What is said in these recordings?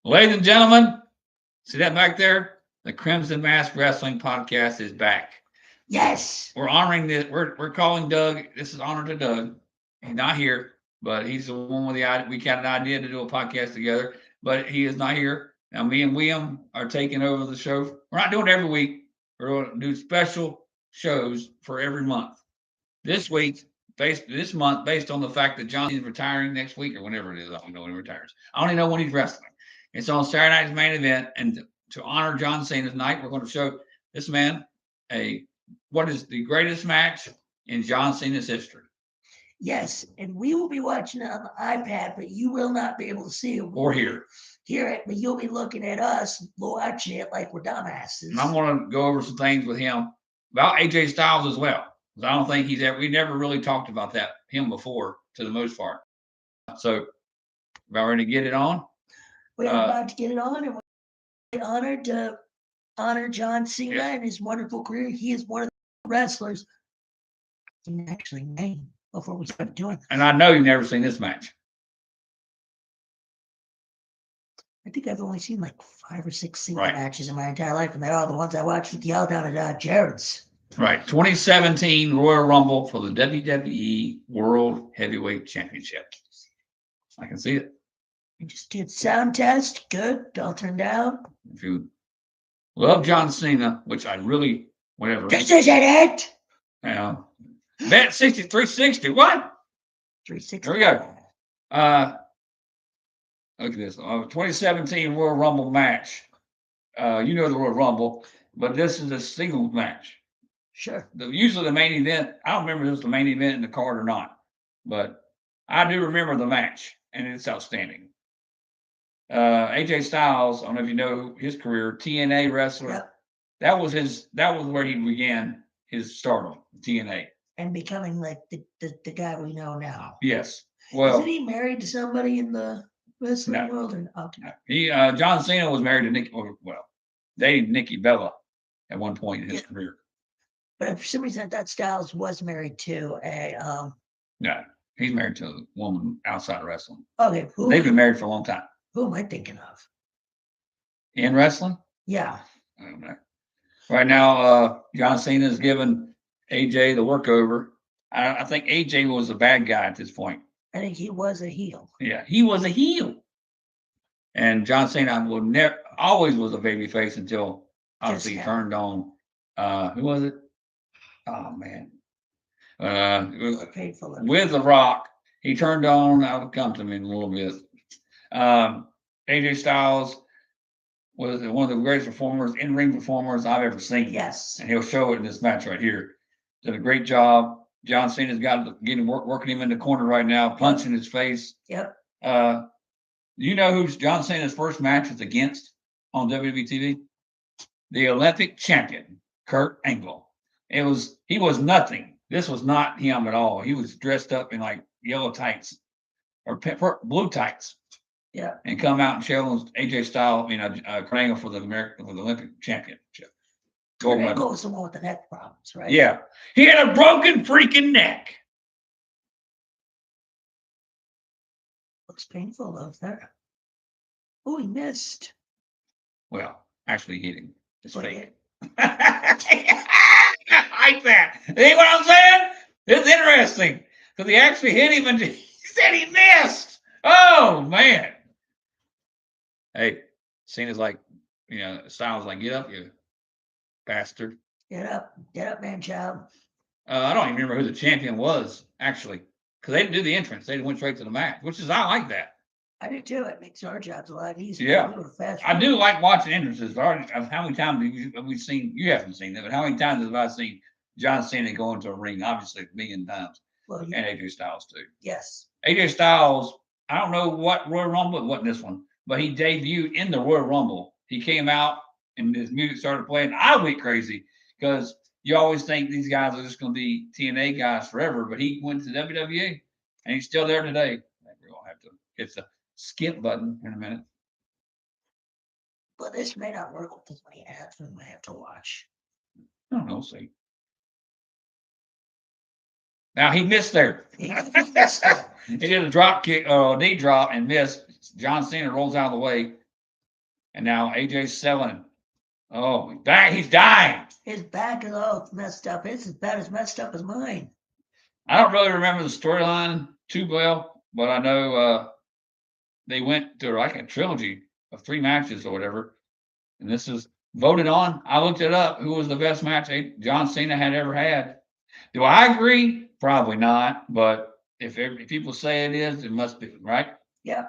Ladies and gentlemen, see that back there? The Crimson Mask Wrestling Podcast is back. Yes. We're honoring this. We're calling Doug. This is honor to Doug. He's not here, but he's the one with the idea. We had an idea to do a podcast together, but he is not here. Now, me and William are taking over the show. We're not doing it every week. We're going to do special shows for every month. This week, this month, based on the fact that John is retiring next week or whenever it is, I don't know when he retires. I only know when he's wrestling. It's on Saturday night's main event, and to honor John Cena's night, we're going to show this man a what is the greatest match in John Cena's history. Yes, and we will be watching it on the iPad, but you will not be able to see it or hear it. But you'll be looking at us watching it like we're dumbasses. And I'm going to go over some things with him about AJ Styles as well. I don't think we never really talked about him before, to the most part. So, about ready to get it on? We're about to get it on, and we're honored to honor John Cena and his wonderful career. He is one of the wrestlers I can actually name before we started doing this. And I know you've never seen this match. I think I've only seen like 5 or 6 Cena matches in my entire life, and they're all the ones I watched with y'all down at Jared's. Right. 2017 Royal Rumble for the WWE World Heavyweight Championship. I can see it. We just did sound test. Good. All turned out. If you love John Cena, which I really, whatever. This isn't it. Yeah. Bet 360. What? 360. Here we go. Look at this. 2017 Royal Rumble match. You know the Royal Rumble, but this is a singles match. Sure. Usually the main event, I don't remember if it was the main event in the card or not, but I do remember the match, and it's outstanding. AJ Styles, I don't know if you know his career, TNA wrestler. Yep. That was where he began his stardom, TNA. And becoming like the guy we know now. Yes. Well, isn't he married to somebody in the wrestling world? Or, okay. He John Cena was married to dated Nikki Bella at one point in his career. But for some reason, that Styles was married to a. No, he's married to a woman outside of wrestling. Okay. They've been married for a long time. Who am I thinking of? In wrestling? Yeah. I don't know. Right now, John Cena is giving AJ the workover. I think AJ was a bad guy at this point. I think he was a heel. Yeah, he was a heel. And John Cena always was a babyface until obviously he turned on. Who was it? Oh man. With The Rock, he turned on. I'll come to me in a little bit. AJ Styles was one of the greatest performers, in-ring performers I've ever seen. Yes. And he'll show it in this match right here. Did a great job. John Cena's working him in the corner right now, punching his face. Yep. You know who John Cena's first match was against on WWE TV? The Olympic champion, Kurt Angle. He was nothing. This was not him at all. He was dressed up in like yellow tights or blue tights. Yeah. And come out and challenge AJ Styles, Kurt Angle for the Olympic championship. Kurt Angle was the one with the neck problems, right? Yeah. He had a broken freaking neck. Looks painful though there. Oh, he missed. Well, actually hit him. It's fake. I like that. See what I'm saying? It's interesting. Because he actually hit him and he said he missed. Oh, man. Hey, Cena's like, Styles like, get up, you bastard. Get up, man, child. I don't even remember who the champion was, actually. Because they didn't do the entrance. They went straight to the match, I like that. I do too. It makes our jobs a lot easier. Yeah. I do like watching entrances. How many times have we seen, you haven't seen them, but how many times have I seen John Cena go into a ring? Obviously, a million times. Well, and AJ Styles too. Yes. AJ Styles, I don't know what Royal Rumble, it wasn't this one, but he debuted in the Royal Rumble. He came out and his music started playing. I went crazy because you always think these guys are just going to be TNA guys forever, but he went to WWE and he's still there today. We're going to have to hit the skip button in a minute. But this may not work with this many ads we might have to watch. I don't know, see. Now he missed there. He did a drop kick, knee drop and missed. John Cena rolls out of the way. And now AJ's selling. Oh, he's dying. His back is all messed up. It's about as messed up as mine. I don't really remember the storyline too well, but I know they went through like a trilogy of 3 matches or whatever. And this is voted on. I looked it up. Who was the best match John Cena had ever had? Do I agree? Probably not. But if people say it is, it must be, right? Yeah.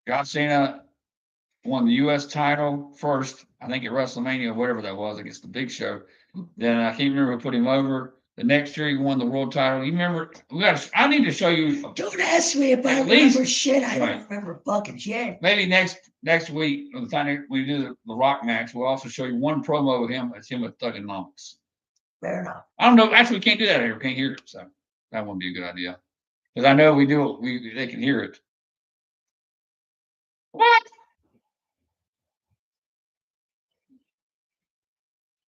John Cena won the U.S. title first, I think at WrestleMania, whatever that was, against the Big Show. Then I can't remember who put him over. The next year he won the world title. You remember? I need to show you. Don't ask me if I remember shit. I don't remember fucking shit. Maybe next week, by the time we do the Rock match, we'll also show you one promo of him. It's him with Thuganomics. Fair enough. I don't know. Actually, we can't do that here. We can't hear it, so that wouldn't be a good idea. Because I know we do. They can hear it. What?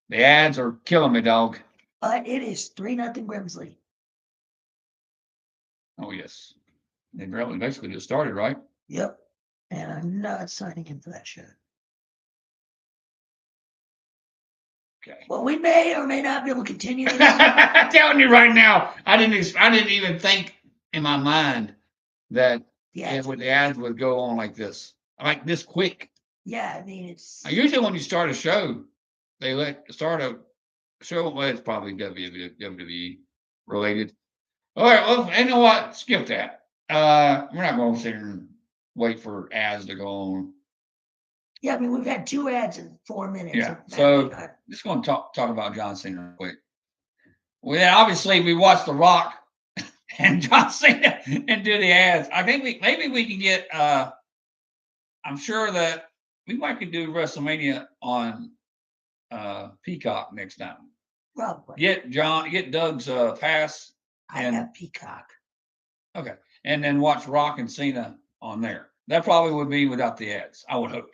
The ads are killing me, dog. It is 3-0 Grimsley. Oh, yes. They basically just started, right? Yep. And I'm not signing in for that shit. Okay. Well, we may or may not be able to continue. I'm telling you right now, I didn't even think in my mind that the ads would go on like this quick. Yeah, I mean, it's usually when you start a show, they start a show. Well, it's probably WWE related. All right, well, you know what? Skip that. We're not going to sit here and wait for ads to go on. Yeah, I mean, we've had 2 ads in 4 minutes. Yeah, so just going to talk about John Cena real quick. Well, then obviously we watched The Rock and John Cena and do the ads. I think maybe we can get. I'm sure that we might could do WrestleMania on Peacock next time. Probably. Get Doug's pass. I have Peacock. Okay, and then watch Rock and Cena on there. That probably would be without the ads. I would hope.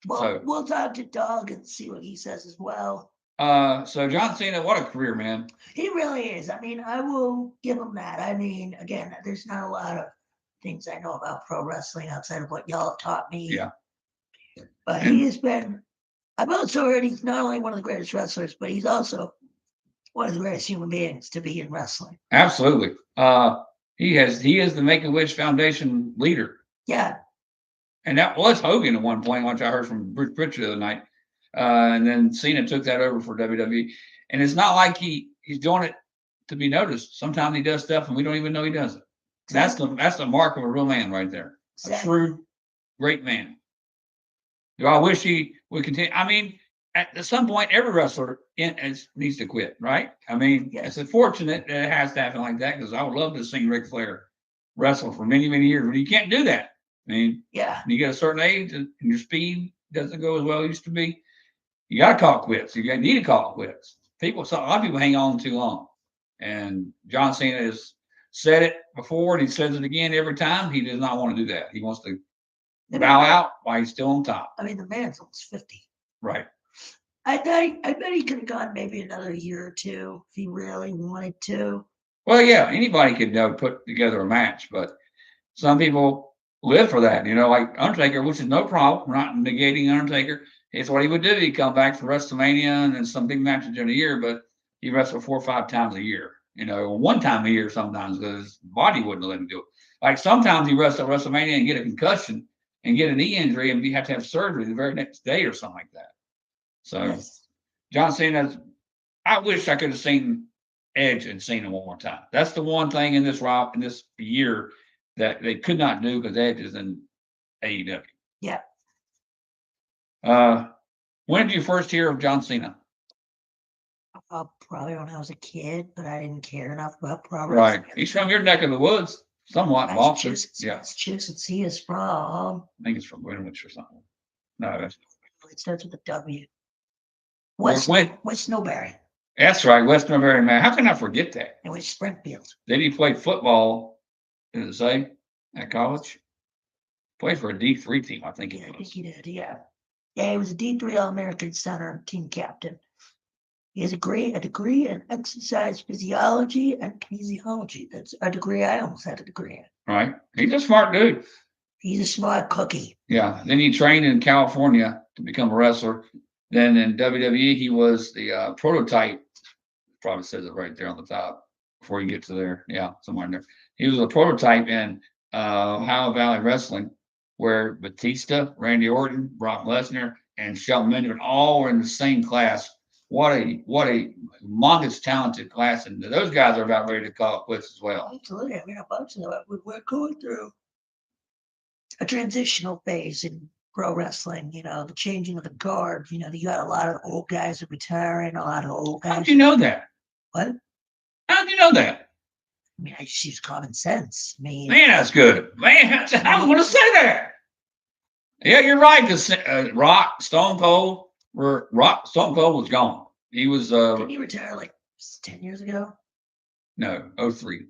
Well, so, we'll talk to Doug and see what he says as well. So John Cena, what a career, man. He really is. I mean, I will give him that. I mean, again, there's not a lot of things I know about pro wrestling outside of what y'all have taught me. Yeah. But he has been, I've also heard he's not only one of the greatest wrestlers, but he's also one of the greatest human beings to be in wrestling. Absolutely. He is the Make-A-Wish Foundation leader. Yeah. And that was Hogan at one point, which I heard from Bruce Pritchard the other night. And then Cena took that over for WWE. And it's not like he's doing it to be noticed. Sometimes he does stuff and we don't even know he does it. Exactly. That's the mark of a real man right there. Exactly. A true great man. Do I wish he would continue? I mean, at some point, every wrestler needs to quit, right? I mean, It's unfortunate that it has to happen like that because I would love to see Ric Flair wrestle for many, many years, but you can't do that. I mean, when you get a certain age and your speed doesn't go as well as it used to be, you got to call it quits. You need to call it quits. A lot of people hang on too long. And John Cena has said it before, and he says it again every time. He does not want to do that. He wants to bow out while he's still on top. I mean, the man's almost 50. Right. I bet he could have gone maybe another year or 2 if he really wanted to. Well, yeah, anybody could put together a match, but some people live for that. Like Undertaker, which is no problem. We're not negating Undertaker. It's what he would do. He'd come back for WrestleMania and then some big matches during the year, but he wrestled 4 or 5 times a year. One time a year sometimes because his body wouldn't let him do it. Like sometimes he wrestled at WrestleMania and get a concussion and get a knee injury and have to have surgery the very next day or something like that. So John Cena, I wish I could have seen Edge and Cena one more time. That's the one thing in this year that they could not do because Edge is in AEW. Yeah. When did you first hear of John Cena? Probably when I was a kid, but I didn't care enough about pro wrestling. Right. He's from your neck of the woods, somewhat. Massachusetts. Yeah. Massachusetts. He is from. I think it's from Greenwich or something. No, it starts with a W. West Snowberry. That's right, West Snowberry, man. How can I forget that? It was Springfield. Then he played football, did it say, at college? Played for a D3 team, I think. I think he did, yeah. Yeah, he was a D3 All-American center team captain. He has a degree in exercise physiology and kinesiology. That's a degree I almost had a degree in. Right. He's a smart dude. He's a smart cookie. Yeah. Then he trained in California to become a wrestler. Then in WWE, he was the prototype. Probably says it right there on the top before you get to there. Yeah, somewhere in there. He was a prototype in Ohio Valley Wrestling, where Batista, Randy Orton, Brock Lesnar, and Shelton Benjamin all were in the same class. What a humongous talented class, and those guys are about ready to call it quits as well. Absolutely. I mean, a bunch of them. We're going through a transitional phase in pro wrestling. You know, the changing of the guard. You know, you got a lot of old guys are retiring. A lot of old guys. How'd you know that? What? How'd you know that? I mean, I just use common sense. I mean, Man, that's good. Man, I was going to say that. Yeah, you're right. Because Stone Cold was gone. He was didn't he retire like 10 years ago? No, 03.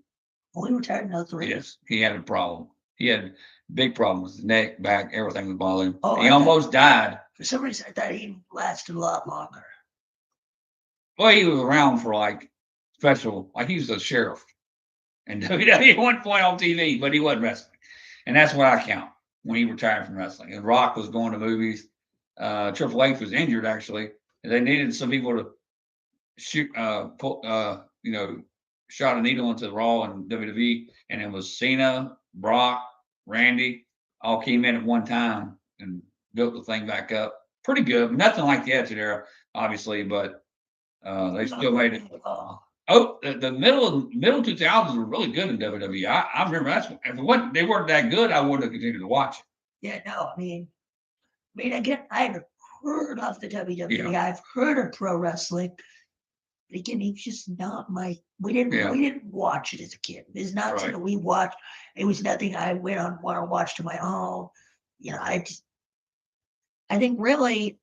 Oh, he retired in 03? Yes, he had a problem. He had big problems with his neck, back, everything was bothering him. Oh, He almost died. For some reason, I thought he lasted a lot longer. Well, he was around for like special, like he was a sheriff in WWE at one point on TV, but he wasn't wrestling. And that's what I count when he retired from wrestling. And Rock was going to movies. Triple H was injured actually. And they needed some people to shoot, shot a needle into Raw and WWE. And it was Cena, Brock, Randy, all came in at one time and built the thing back up. Pretty good. Nothing like the Attitude Era, obviously, but they still made it. Oh, the middle 2000s were really good in WWE. I remember that's if they weren't that good, I wouldn't have continued to watch it. Yeah, no, I mean, again, I've heard of the WWE. Yeah. I've heard of pro wrestling. But again, it's just not my. We didn't watch it as a kid. It's not something we watched. It was nothing I went on want to watch to my own. You know, I think really.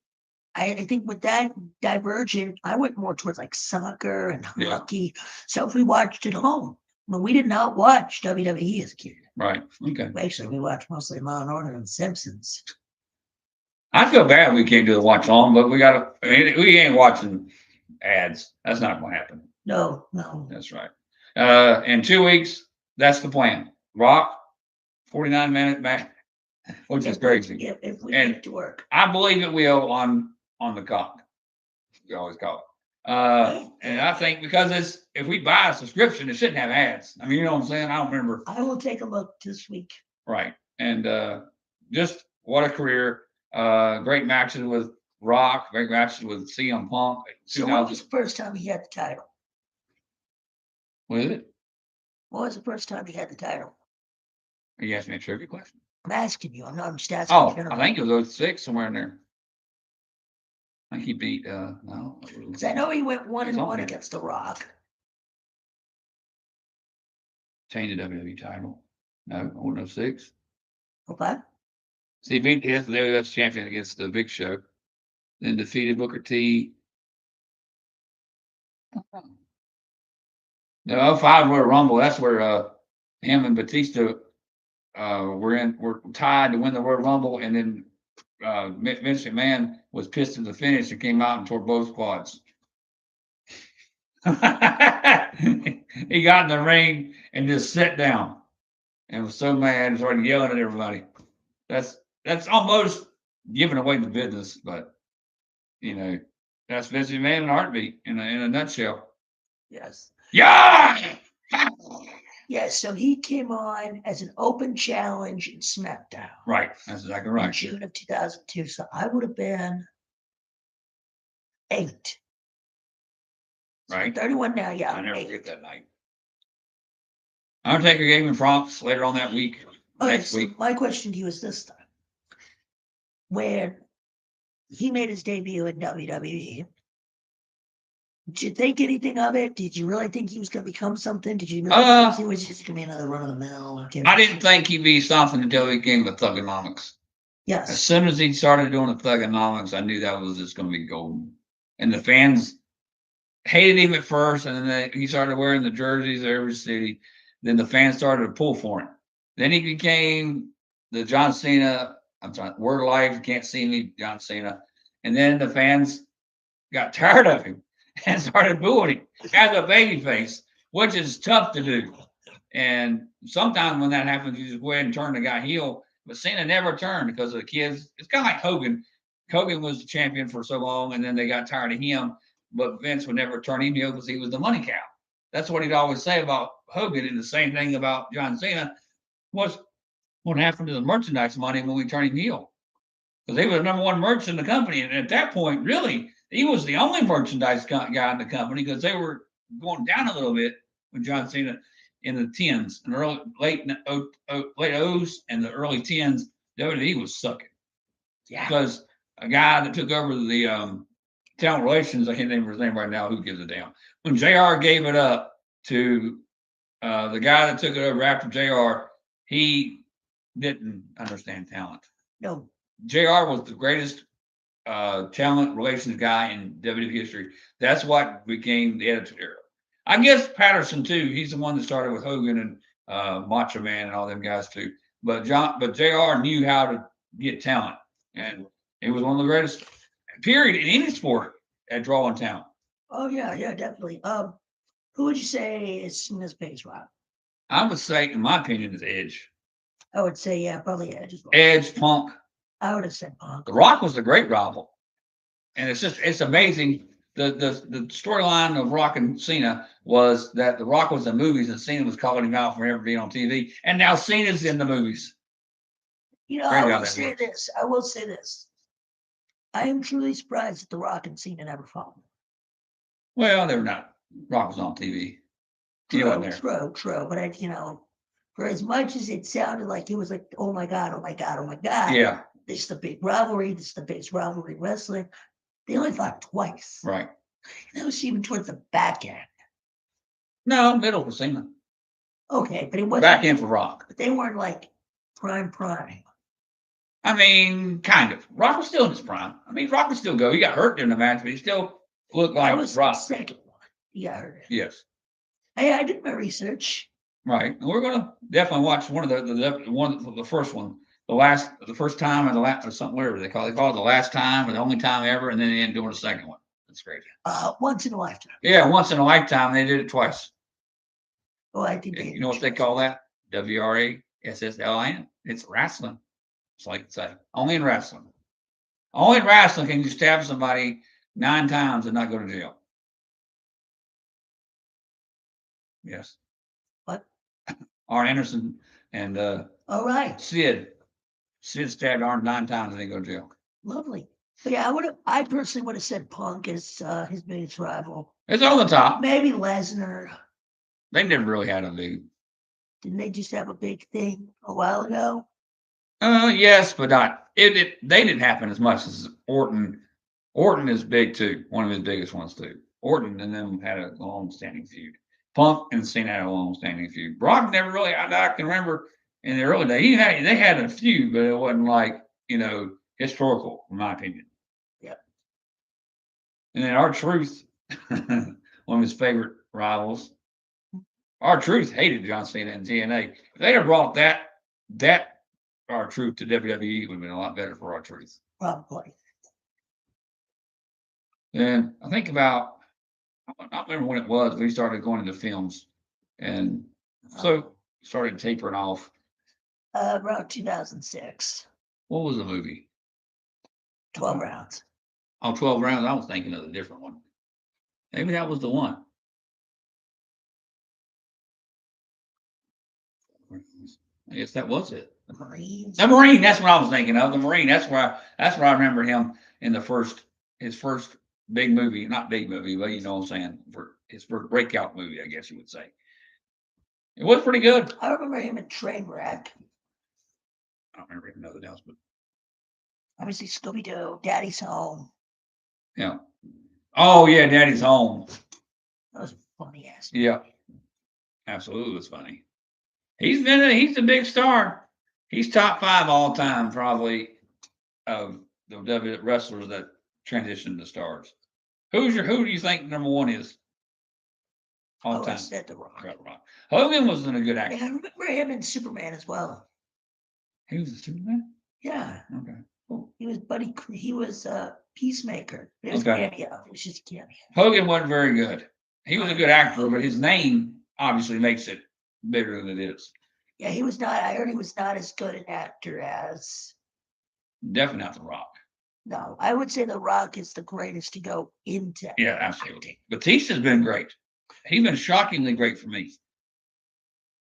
I think with that divergent, I went more towards like soccer and hockey. Stuff we watched at home. But we did not watch WWE as a kid. Right. Okay. Actually, we watched mostly Law and Order and Simpsons. I feel bad we can't do the watch along, but we we ain't watching ads. That's not going to happen. No. That's right. In 2 weeks, that's the plan. Rock, 49-minute match, which is crazy. If we get to work. I believe it will on the cock. We always call it. And I think because if we buy a subscription, it shouldn't have ads. I mean, you know what I'm saying? I don't remember. I will take a look this week. Right. And just what a career. Great matches with Rock, great matches with CM Punk. So what was the first time he had the title? Was it? What was the first time he had the title? Are you asking me a trivia question? I'm asking you. I'm just asking. I think it was 06, somewhere in there. I think he beat no. Because I know he went 1-1 against The Rock. Changed the WWE title. No, 06. Okay. So he beat the WWF champion against the Big Show. Then defeated Booker T. No, 05 Royal Rumble. That's where him and Batista were tied to win the Royal Rumble, and then Vince McMahon was pissed at the finish and came out and tore both quads. He got in the ring and just sat down and was so mad and started yelling at everybody. That's almost giving away the business, but that's Vince McMahon in a heartbeat in a nutshell. Yes. Yeah. Yes, so he came on as an open challenge in SmackDown. Right, that's exactly right. In June of 2002, so I would have been 8. Right. 31 now, yeah. I never forget that night. Undertaker gave him props later on that week. Next week. My question to you is this time. When he made his debut in WWE, did you think anything of it? Did you really think he was going to become something? Did you really think he was just going to be another run-of-the-mill? I didn't think he'd be something until he came to Thugonomics. Yes. As soon as he started doing the Thugonomics, I knew that was just going to be golden. And the fans hated him at first, and then he started wearing the jerseys of every city. Then the fans started to pull for him. Then he became the John Cena, Word of Life, Can't See Me, John Cena. And then the fans got tired of him and started booing him as a babyface, which is tough to do. And sometimes when that happens, you just go ahead and turn the guy heel But Cena never turned because of the kids. It's kind of like Hogan. Hogan was the champion for so long, and then they got tired of him. But Vince would never turn him heel because he was the money cow. That's what he'd always say about Hogan, and the same thing about John Cena was what happened to the merchandise money when we turned him heel. Because they were the number one merch in the company. And at that point, really, he was the only merchandise guy in the company because they were going down a little bit when John Cena in the tens, in the early, late O's and the early tens, WWE was sucking. Yeah. Because a guy that took over the talent relations, I can't remember his name right now, who gives a damn. When JR gave it up to the guy that took it over after JR, he didn't understand talent. No. JR was the greatest talent relations guy in WWE history. That's what became the Attitude Era. I guess Patterson too. He's the one that started with Hogan and Macho Man and all them guys too. But JR knew how to get talent, and he was one of the greatest. Period in any sport at drawing talent. Oh yeah, definitely. Who would you say is Cena's biggest rival? I would say, in my opinion, is Edge. I would say, yeah, probably Edge as well. Edge, Punk. I would have said Punk. The Rock was the great rival, and it's amazing. The storyline of Rock and Cena was that The Rock was in movies and Cena was calling him out for ever being on TV, and now Cena's in the movies. I will say this. I will say this. I am truly surprised that The Rock and Cena never fought. Well, they were not. Rock was on TV. True. But for as much as it sounded like it was like, oh my God. Yeah. This is the big rivalry. This is the biggest rivalry in wrestling. They only fought twice. Right. That was even towards the back end. No, middle for Cena. Okay, but it wasn't back end for Rock. But they weren't like prime. I mean, kind of. Rock was still in his prime. I mean, Rock could still go. He got hurt during the match, but he still looked like Rock. The second one. He got hurt. Yes. Hey, I did my research. Right. And we're gonna definitely watch one of the first one. The first time and the last, or something, whatever they call it. They call it the last time or the only time ever, and then they end doing the second one. That's great. Once in a lifetime. Yeah, once in a lifetime. They did it twice. Oh, I think you know what they call that? WRASSLIN. It's wrestling. It's like say only in wrestling. Only in wrestling can you stab somebody 9 times and not go to jail. Yes. What? Arn Anderson and all right. Sid stabbed Arn 9 times and they go to jail. Lovely. But yeah, I personally would have said Punk is his biggest rival. It's on the top. Maybe Lesnar. They never really had a big. Didn't they just have a big thing a while ago? Yes, but not it. They didn't happen as much as Orton. Orton is big too. One of his biggest ones too. Orton and them had a long-standing feud. Punk and Cena had a long-standing feud. Brock never really. I can remember in the early days they had a feud, but it wasn't like historical, in my opinion. Yep. And then R-Truth, one of his favorite rivals. R-Truth hated John Cena and TNA. If they'd have brought that R-Truth to WWE, it would have been a lot better for R-Truth. Probably. And I think about, I don't remember when it was, but he started going into films. And so started tapering off. Around 2006. What was the movie? 12 rounds. Oh, 12 rounds. I was thinking of a different one. Maybe that was the one. I guess that was it. The Marine. The Marine. That's what I was thinking of. The Marine. That's where I remember him in his first big movie. Not big movie, but you know what I'm saying. For his first breakout movie, I guess you would say. It was pretty good. I remember him in Trainwreck. I don't remember nothing else, but obviously Scooby-Doo, Daddy's Home. Yeah. Oh yeah, Daddy's Home. That was funny ass. Yeah. Absolutely, it was funny. He's a big star. He's top 5 all time, probably, of the WWE wrestlers that transitioned to stars. Who do you think number 1 is? All time. I said The Rock. Hogan wasn't a good actor. I remember him in Superman as well. He was a Superman? Yeah. Okay. Cool. He was Peacemaker. It was a cameo. It was just a cameo. Hogan wasn't very good. He was a good actor, but his name obviously makes it bigger than it is. Yeah, he was not. I heard he was not as good an actor as. Definitely not The Rock. No, I would say The Rock is the greatest to go into. Yeah, absolutely. Batista's been great. He's been shockingly great for me.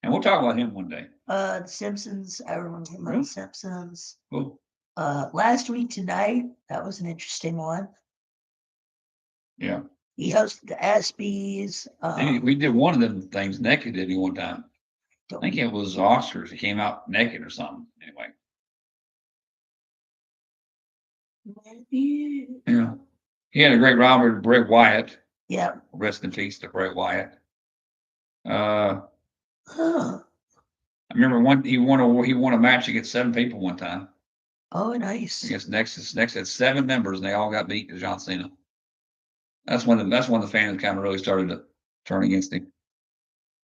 And we'll talk about him one day. The Simpsons. I remember him on The Simpsons. Cool. Last week tonight, that was an interesting one. Yeah. He hosted the ESPYs. We did one of them things naked, didn't he, one time? I think it was Oscars. He came out naked or something. Anyway. Yeah. He had a great Robert Bray Wyatt. Yeah. Rest in peace to Bray Wyatt. Huh. I remember he won a match against 7 people one time. Oh, nice. Against Nexus had 7 members and they all got beat to John Cena. That's when the fans kind of really started to turn against him.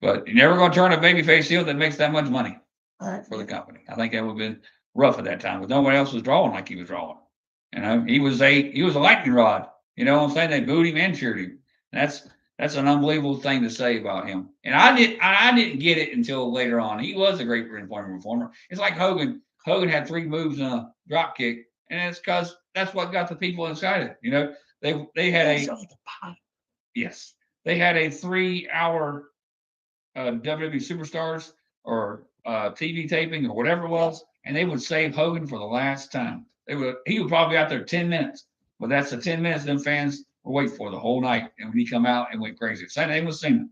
But you're never going to turn a babyface heel that makes that much money for the company. I think that would have been rough at that time, but nobody else was drawing like he was drawing. You know, he was a lightning rod. You know what I'm saying? They booed him and cheered him. That's an unbelievable thing to say about him. And I didn't get it until later on. He was a great performer. It's like Hogan. Hogan had 3 moves and a drop kick, and it's because that's what got the people excited. You know, they had they had a 3-hour WWE Superstars or TV taping or whatever it was, and they would save Hogan for the last time. He would probably be out there 10 minutes, but that's the 10 minutes them fans were waiting for the whole night. And when he come out and went crazy, same thing with Cena.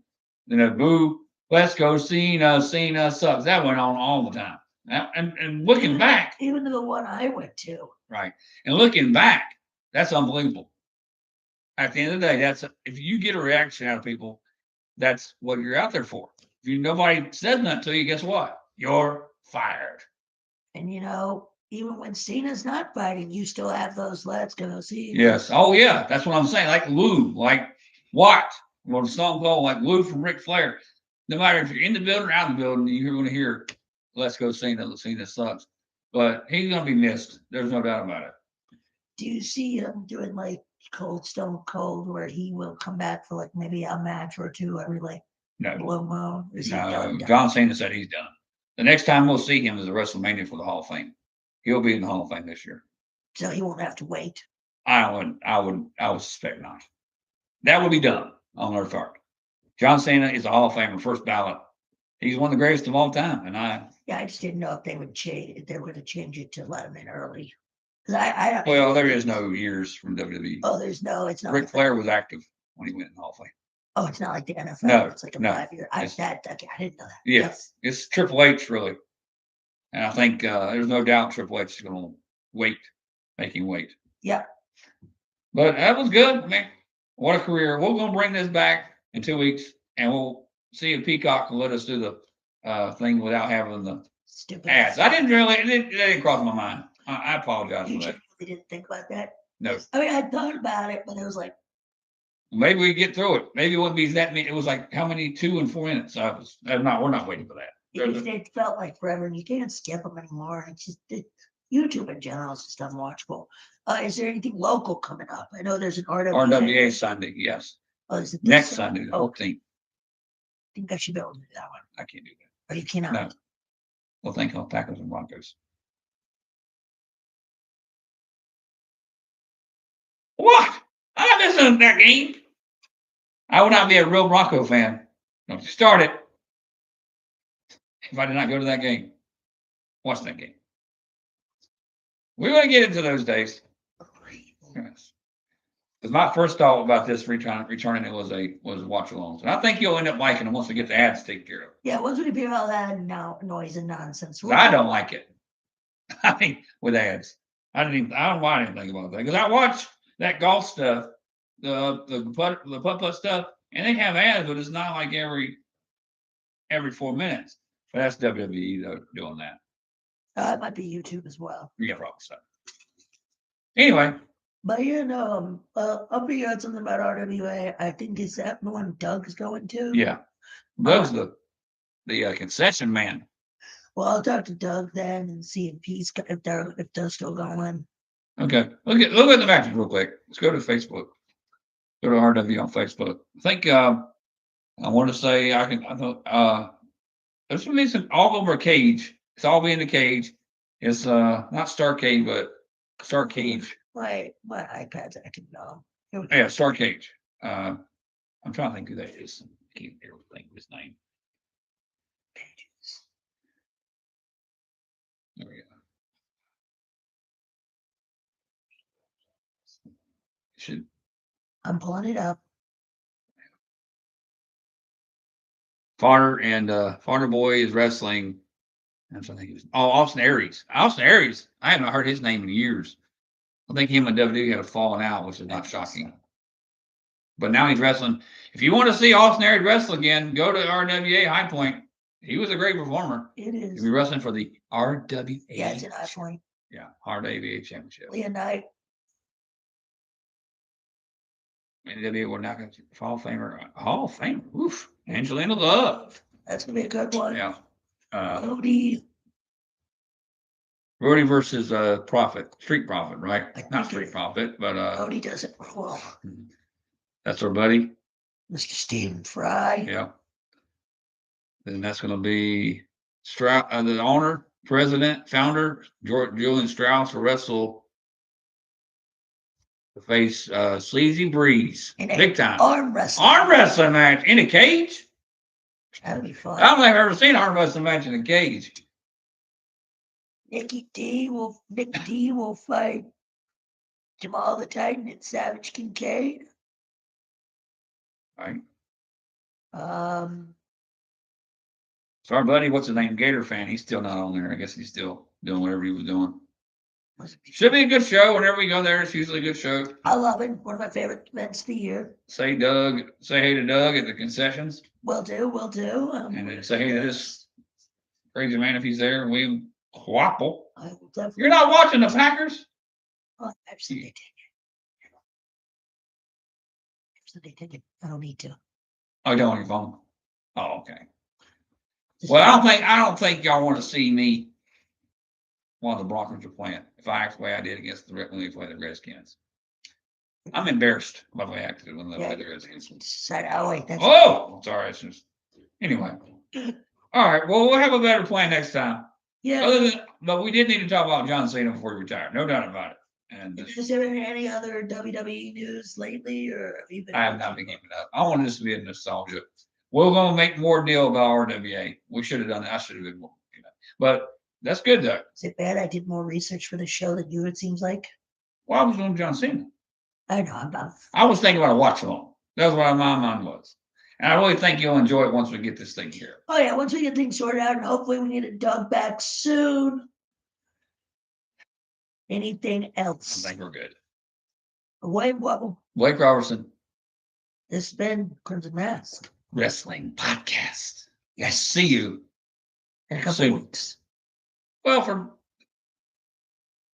Then boo, let's go Cena, Cena sucks. That went on all the time. And looking back, even the one I went to, right? And looking back, that's unbelievable. At the end of the day, if you get a reaction out of people, that's what you're out there for. If nobody says nothing to you, guess what? You're fired. And you know, even when Cena's not fighting, you still have those let's go see. Yes. Oh yeah, that's what I'm saying. Like Lou, like Watt, or Stone Cold, like Lou from Ric Flair. No matter if you're in the building or out of the building, you're going to hear "Let's go Cena." Cena sucks, but he's going to be missed. There's no doubt about it. Do you see him doing like Stone Cold, where he will come back for like maybe a match or 2 every like blue moon? Is he done? John Cena said he's done. The next time we'll see him is at WrestleMania for the Hall of Fame. He'll be in the Hall of Fame this year. So he won't have to wait. I would suspect not. That would be done on Earth Art. John Cena is a Hall of Famer, first ballot. He's one of the greatest of all time. And I just didn't know if they would change. If they were going to change it to let him in early. Well, there is no years from WWE. Oh, it's not. Ric Flair was active when he went in the Hall of Fame. Oh, it's not like the NFL. No, it's like a 5-year. I didn't know that. Yes, it's Triple H really, and I think there's no doubt Triple H is going to make him wait. Yeah. But that was good, man. What a career! We're going to bring this back in 2 weeks, and we'll see if Peacock will let us do the thing without having the stupid ads. I didn't really. It didn't cross my mind. I apologize for that. You didn't think about that? No. I mean, I thought about it, but it was like. Maybe we get through it. Maybe it wouldn't be that many. It was like how many? 2 and 4 minutes. We're not waiting for that. It felt like forever, and you can't skip them anymore. It's just YouTube in general is just unwatchable. Is there anything local coming up? I know there's an RWA Sunday. Yes. Oh, is it next Sunday, the 14th? I think I should be able to do that one. I can't do that. Or you cannot. No. Well, think on Packers and Broncos. What? I'm not missing that game. I would not be a real Bronco fan. Don't you start it. If I did not go to that game, watch that game. We're going to get into those days. Yes. Because my first thought about this returning it was watch alongs. And I think you'll end up liking them once we get the ads taken care of. Yeah, once we hear all that noise and nonsense. I don't like it. I mean, with ads. I don't know why I didn't think about that. Because I watch that golf stuff, the putt stuff, and they have ads, but it's not like every 4 minutes. But that's WWE though doing that. It might be YouTube as well. Yeah, probably so. Anyway. But I'll be on something about RWA. I think is that the one Doug's going to? Yeah. Doug's the concession man. Well, I'll talk to Doug then and see if they're still going. Okay. Look at the matches real quick. Let's go to Facebook. Go to RW on Facebook. I think I want to say There's some reason all over a cage. It's all be in the cage. It's not Starcade, but Star Cage. My iPad's acting dumb. Yeah, Star Cage. I'm trying to think who that is. I can't think of his name. Pages. There we go. Should I'm pulling it up. Farter Boy is wrestling. That's what I think it was. Oh, Austin Aries. Austin Aries. I haven't heard his name in years. I think him and WWE had a falling out, which is not shocking. But now he's wrestling. If you want to see Austin Aries wrestle again, go to RWA High Point. He was a great performer. It is. He'll be wrestling for the RWA. Yeah, it's an High Point. Yeah, RWA Championship. Leah Knight. NWA will not get Hall of Famer. Hall of Famer. Oof. Angelina Love. That's gonna be a good one. Yeah. Cody. Brody versus Prophet, Street Profit, right? Not Street Profit, but Cody does it well. That's our buddy. Mr. Stephen Fry. Yeah. Then that's going to be the owner, president, founder, Julian Strauss will wrestle to face Sleazy Breeze. Big time. Arm wrestling. Arm wrestling match in a cage. That'd be fun. I don't think I've ever seen an arm wrestling match in a cage. Nick D will fight Jamal the Titan and Savage Kincaid. Right. So our buddy, what's his name? Gator fan. He's still not on there. I guess he's still doing whatever he was doing. Should be a good show. Whenever we go there, it's usually a good show. I love it. One of my favorite events of the year. Say hey to Doug at the concessions. Will do. And then say hey to this crazy man if he's there. William Quapple. I will definitely. You're not watching the Packers? Oh, absolutely take it. Absolutely take it. I don't need to. Oh, you don't on your phone? Oh, okay. Well, I don't think y'all want to see me while the Broncos are playing. If I act the way I did against when we played the Redskins. I'm embarrassed by the way I acted when they played the Redskins. Oh, sorry. It's just anyway. All right. Well, we'll have a better plan next time. Yeah. But we did need to talk about John Cena before he retired. No doubt about it. And is there any other WWE news lately, or have you been? I have not been keeping up. I want this to be a nostalgia. We're going to make more deal about RWA. We should have done that. I should have been more. But that's good, though. Is it bad I did more research for the show than you, it seems like? Well, I was doing John Cena. I know. about. I was thinking about a watch along. That's what my mind was. And I really think you'll enjoy it once we get this thing here. Oh, yeah. Once we get things sorted out, and hopefully we get a Doug back soon. Anything else? I think we're good. Wade Wubble. Blake Robertson. This has been Crimson Mask Wrestling Podcast. Yes, see you in a couple of weeks. Well, for